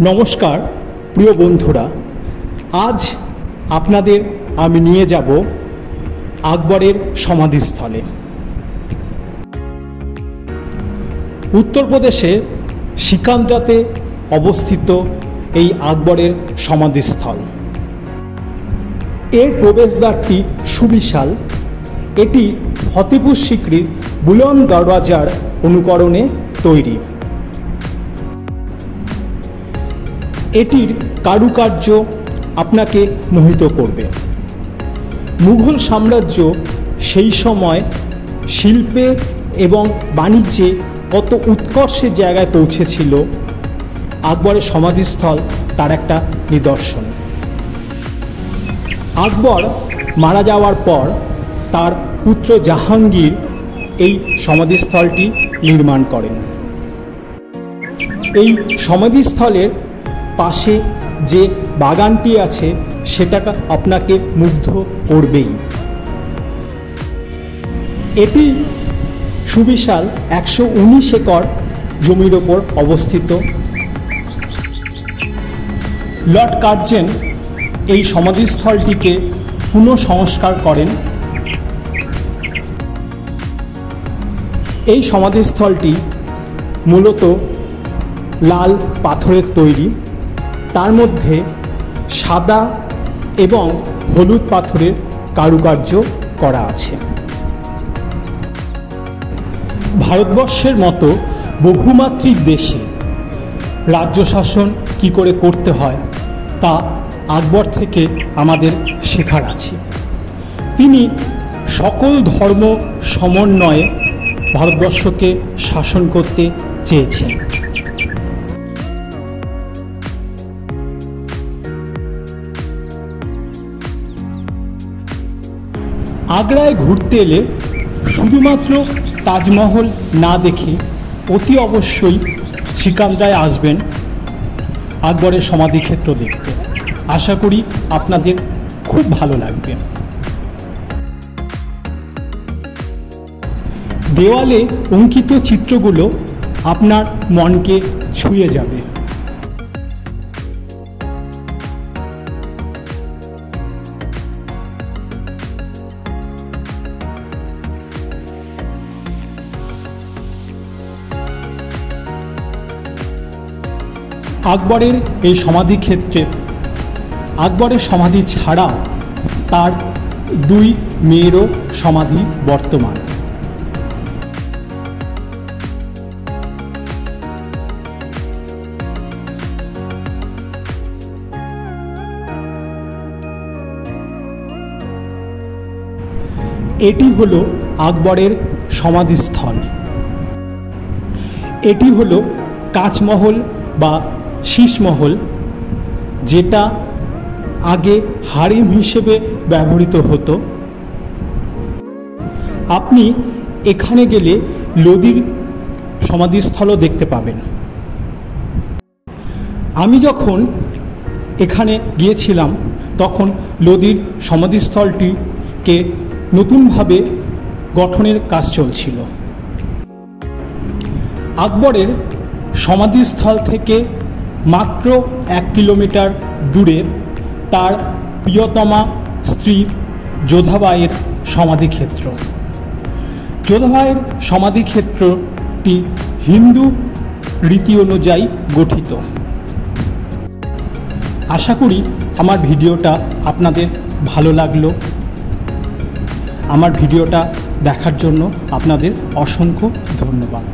নমস্কার প্রিয় বন্ধুরা, আজ আপনাদের আমি নিয়ে যাব আকবরের সমাধিস্থলে। উত্তরপ্রদেশে সিকান্দ্রাতে অবস্থিত এই আকবরের সমাধিস্থল। এর প্রবেশদ্বারটি সুবিশাল। এটি ফতেপুর সিক্রির বুলন্দ দরওয়াজার অনুকরণে তৈরি। এটির কারুকার্য আপনাকে মোহিত করবে। মুঘল সাম্রাজ্য সেই সময় শিল্পে এবং বাণিজ্যে কত উৎকর্ষের জায়গায় পৌঁছেছিল, আকবরের সমাধিস্থল তার একটা নিদর্শন। আকবর মারা যাওয়ার পর তার পুত্র জাহাঙ্গীর এই সমাধিস্থলটি নির্মাণ করেন। এই সমাধিস্থলের পাশে যে বাগানটি আছে সেটা আপনাকে মুগ্ধ করবেই। এটি সুবিশাল 119 একর জমির ওপর অবস্থিত। লর্ড কার্জন এই সমাধিস্থলটিকে পুনঃসংস্কার করেন। এই সমাধিস্থলটি মূলত লাল পাথরের তৈরি, তার মধ্যে সাদা এবং হলুদ পাথরের কারুকার্য করা আছে। ভারতবর্ষের মতো বহুমাত্রিক দেশে রাজ্য শাসন কী করে করতে হয় তা আকবর থেকে আমাদের শেখার আছে। তিনি সকল ধর্ম সমন্বয়ে ভারতবর্ষকে শাসন করতে চেয়েছেন। আগ্রায় ঘুরতে এলে শুধুমাত্র তাজমহল না দেখে অতি অবশ্যই সিকান্দ্রায় আসবেন আকবরের সমাধিক্ষেত্র দেখতে। আশা করি আপনাদের খুব ভালো লাগবে। দেওয়ালে অঙ্কিত চিত্রগুলো আপনার মনকে ছুঁয়ে যাবে। আকবরের এই সমাধিক্ষেত্রে আকবরের সমাধি ছাড়া তার দুই মেয়েরও সমাধি বর্তমান। এটি হলো আকবরের সমাধিস্থল। এটি হলো কাঁচমহল বা শীষমহল, যেটা আগে হারিম হিসেবে ব্যবহৃত হতো। আপনি এখানে গেলে লোদির সমাধিস্থলও দেখতে পাবেন। আমি যখন এখানে গিয়েছিলাম তখন লোদির সমাধিস্থলটিকে নতুনভাবে গঠনের কাজ চলছিল। আকবরের সমাধিস্থল থেকে মাত্র 1 কিলোমিটার দূরে তার প্রিয়তমা স্ত্রী যোধাবাইয়ের সমাধিক্ষেত্র। যোধাবাইয়ের সমাধিক্ষেত্রটি হিন্দু রীতি অনুযায়ী গঠিত। আশা করি আমার ভিডিওটা আপনাদের ভালো লাগলো। আমার ভিডিওটা দেখার জন্য আপনাদের অসংখ্য ধন্যবাদ।